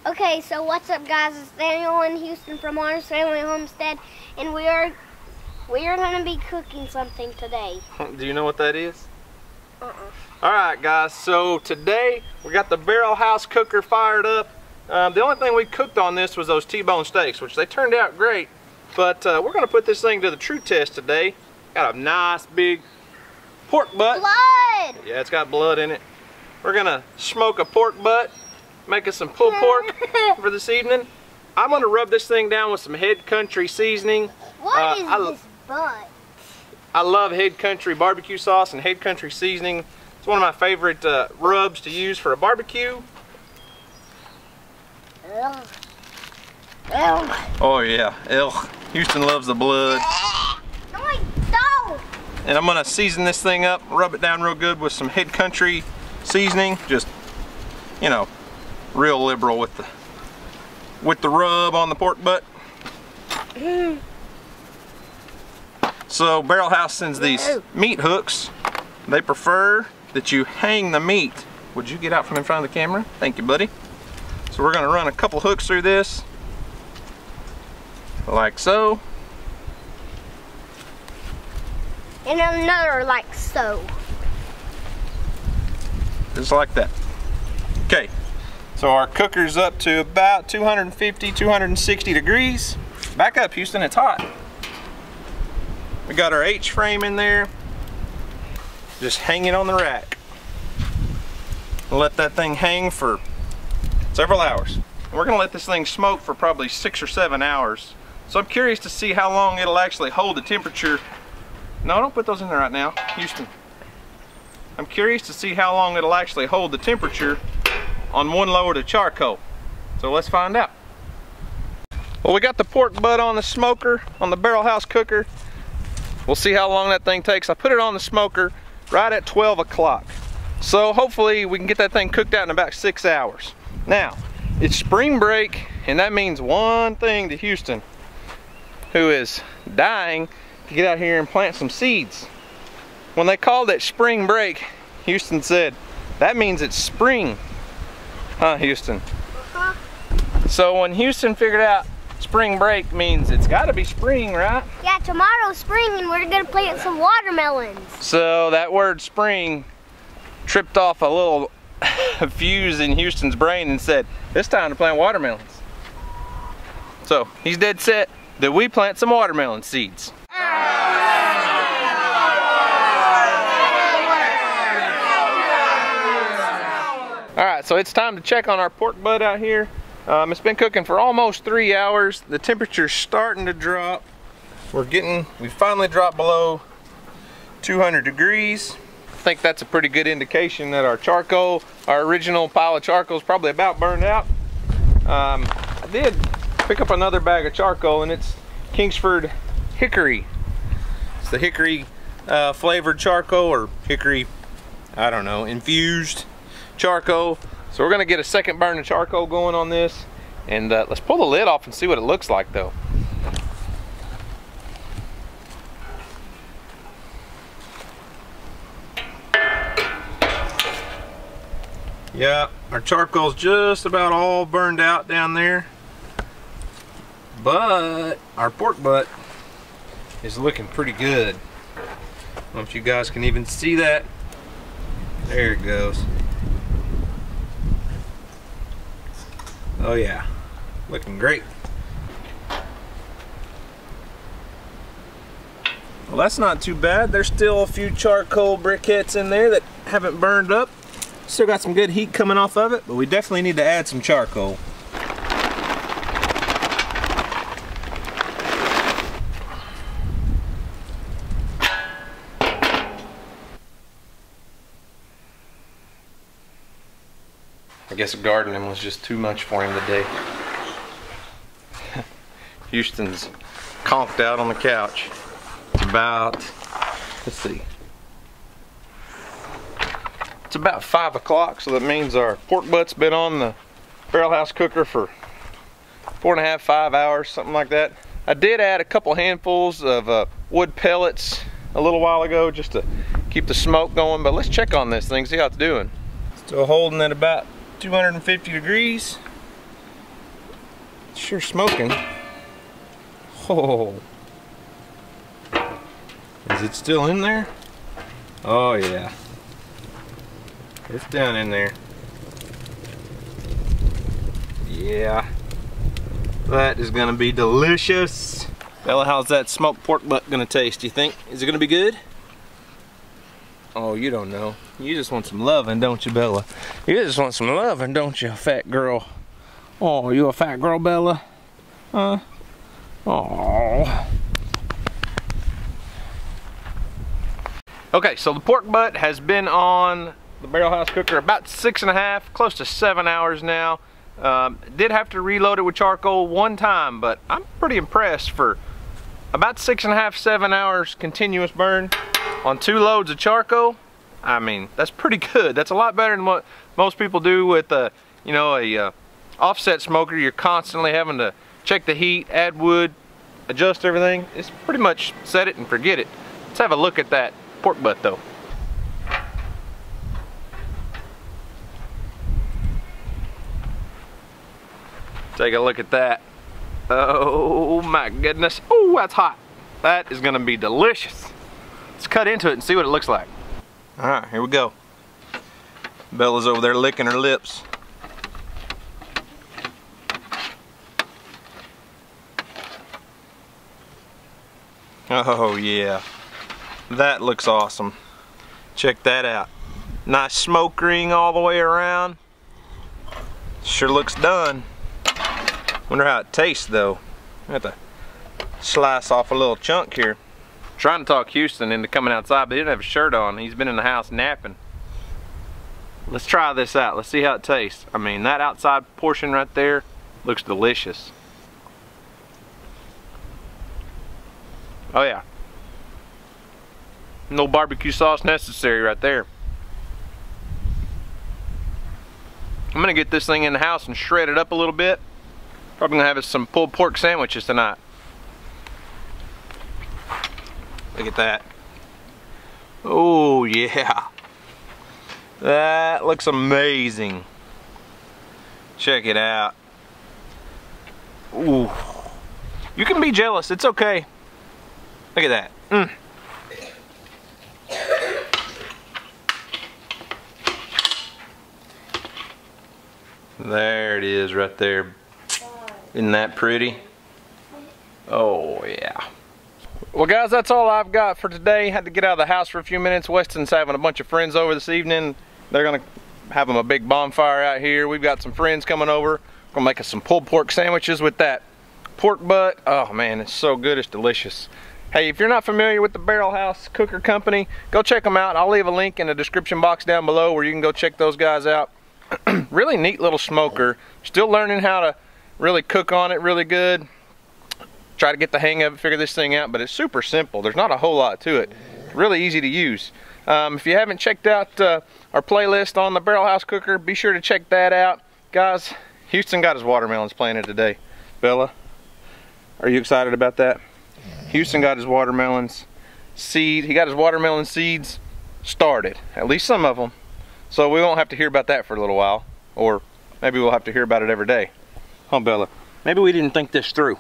Okay, so what's up, guys? It's Daniel and Houston from Honest Family Homestead, and we are going to be cooking something today. Do you know what that is? Alright guys, so today we got the barrel house cooker fired up. The only thing we cooked on this was those T-bone steaks, which they turned out great. But we're going to put this thing to the true test today. Got a nice big pork butt. Blood! Yeah, it's got blood in it. We're going to smoke a pork butt, make us some pulled pork for this evening. I'm going to rub this thing down with some Head Country seasoning. What is this butt? I love Head Country barbecue sauce and Head Country seasoning. It's one of my favorite rubs to use for a barbecue. Ugh. Ugh. Oh yeah, Houston loves the blood. No. And I'm gonna season this thing up, rub it down real good with some Head Country seasoning. Just, you know, real liberal with the rub on the pork butt. So Barrel House sends these meat hooks. They prefer that you hang the meat. Would you get out from in front of the camera? Thank you, buddy. So we're gonna run a couple hooks through this, like so. And another like so. Just like that. Okay, so our cooker's up to about 250, 260 degrees. Back up, Houston, it's hot. We got our H-frame in there. Just hang it on the rack. Let that thing hang for several hours. We're gonna let this thing smoke for probably 6 or 7 hours. So I'm curious to see how long it'll actually hold the temperature. No, don't put those in there right now, Houston. I'm curious to see how long it'll actually hold the temperature on one load of charcoal. So let's find out. Well, we got the pork butt on the smoker, on the Barrel House cooker. We'll see how long that thing takes. I put it on the smoker right at 12 o'clock. So hopefully we can get that thing cooked out in about 6 hours. Now, it's spring break, and that means one thing to Houston, who is dying to get out here and plant some seeds. When they called it spring break, Houston said, that means it's spring. Huh, Houston? So when Houston figured out spring break means it's gotta be spring, right? Yeah, tomorrow's spring and we're gonna plant some watermelons. So that word spring tripped off a little fuse in Houston's brain and said, it's time to plant watermelons. So he's dead set that we plant some watermelon seeds. Alright, so it's time to check on our pork butt out here. It's been cooking for almost 3 hours. The temperature's starting to drop. We finally dropped below 200 degrees. I think that's a pretty good indication that our charcoal, our original pile of charcoal, is probably about burned out. I did pick up another bag of charcoal, and it's Kingsford hickory. It's the hickory flavored charcoal, or hickory, I don't know, infused charcoal. So we're gonna get a second burn of charcoal going on this, and let's pull the lid off and see what it looks like though. Yeah, our charcoal's just about all burned out down there, but our pork butt is looking pretty good. I don't know if you guys can even see that. There it goes. Oh yeah, looking great. Well, that's not too bad. There's still a few charcoal briquettes in there that haven't burned up. Still got some good heat coming off of it, but we definitely need to add some charcoal. I guess gardening was just too much for him today. Houston's conked out on the couch. It's about, let's see, it's about 5 o'clock, so that means our pork butt's been on the Barrel House cooker for 4.5, 5 hours, something like that. I did add a couple handfuls of wood pellets a little while ago just to keep the smoke going, but let's check on this thing, see how it's doing. Still holding at about 250 degrees. Sure smoking. Oh. Is it still in there? Oh yeah. It's down in there. Yeah. That is gonna be delicious. Bella, how's that smoked pork butt gonna taste, you think? Is it gonna be good? Oh, you don't know. You just want some loving, don't you, Bella? You just want some loving, don't you, fat girl? Oh, you a fat girl, Bella? Huh? Oh. Okay, so the pork butt has been on the barrel house cooker about 6.5, close to 7 hours now. Did have to reload it with charcoal one time, but I'm pretty impressed for about 6.5, 7 hours continuous burn on 2 loads of charcoal. I mean, that's pretty good. That's a lot better than what most people do with a offset smoker. You're constantly having to check the heat, add wood, adjust everything. It's pretty much set it and forget it. Let's have a look at that pork butt though. Take a look at that. Oh my goodness. Oh, that's hot. That is gonna be delicious. Let's cut into it and see what it looks like. All right, here we go. Bella's over there licking her lips. Oh yeah, that looks awesome. Check that out. Nice smoke ring all the way around. Sure looks done. Wonder how it tastes though. I have to slice off a little chunk here. Trying to talk Houston into coming outside, but he didn't have a shirt on. He's been in the house napping. Let's try this out. Let's see how it tastes. I mean, that outside portion right there looks delicious. Oh yeah. No barbecue sauce necessary right there. I'm gonna get this thing in the house and shred it up a little bit. Probably gonna have some pulled pork sandwiches tonight. Look at that. Oh yeah. That looks amazing. Check it out. Ooh. You can be jealous, it's okay. Look at that. There it is right there. Isn't that pretty? Oh yeah. Well guys, that's all I've got for today. Had to get out of the house for a few minutes. Weston's having a bunch of friends over this evening. They're gonna have them a big bonfire out here. We've got some friends coming over. Gonna make us some pulled pork sandwiches with that pork butt. Oh man, it's so good, it's delicious. Hey, if you're not familiar with the Barrel House Cooker Company, go check them out. I'll leave a link in the description box down below where you can go check those guys out. Really neat little smoker. Still learning how to really cook on it really good. Try to get the hang of it, figure this thing out, but it's super simple. There's not a whole lot to it. Really easy to use. If you haven't checked out our playlist on the Barrel House Cooker, be sure to check that out. Guys, Houston got his watermelons planted today. Bella, are you excited about that? Houston got his watermelons seed. He got his watermelon seeds started, at least some of them. So we won't have to hear about that for a little while, or maybe we'll have to hear about it every day. Huh, Bella? Maybe we didn't think this through.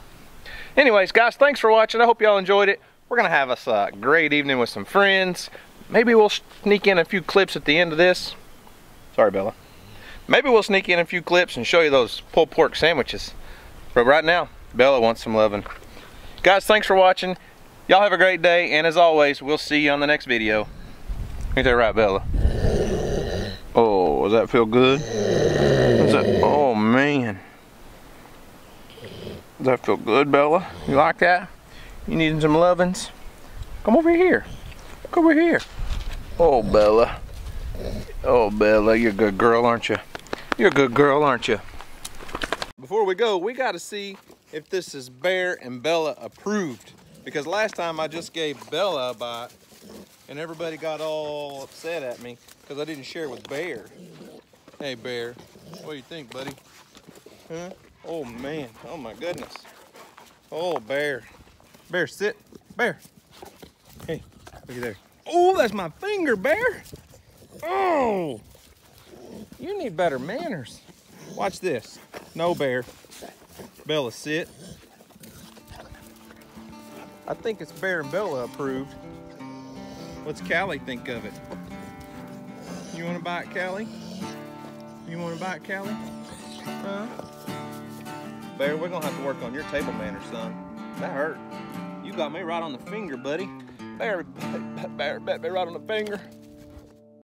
Anyways, guys, thanks for watching. I hope y'all enjoyed it. We're gonna have us a great evening with some friends. Maybe we'll sneak in a few clips at the end of this. Sorry, Bella. Maybe we'll sneak in a few clips and show you those pulled pork sandwiches. But right now, Bella wants some loving. Guys, thanks for watching. Y'all have a great day, and as always, we'll see you on the next video. Ain't that right, Bella? Oh, does that feel good? Oh, man. Does that feel good, Bella? You like that? You needing some lovins? Come over here. Come over here. Oh, Bella. Oh, Bella, you're a good girl, aren't you? You're a good girl, aren't you? Before we go, we got to see if this is Bear and Bella approved. Because last time I just gave Bella a bite and everybody got all upset at me because I didn't share with Bear. Hey, Bear, what do you think, buddy? Huh? Oh, man. Oh, my goodness. Oh, Bear. Bear, sit. Bear. Hey, look at there. Oh, that's my finger, Bear. Oh, you need better manners. Watch this. No, Bear. Bella, sit. I think it's Bear and Bella approved. What's Callie think of it? You want to bite Callie? You want to bite Callie? Huh? Bear, we're gonna have to work on your table manners, son. That hurt. You got me right on the finger, buddy. Bear, bet me right on the finger.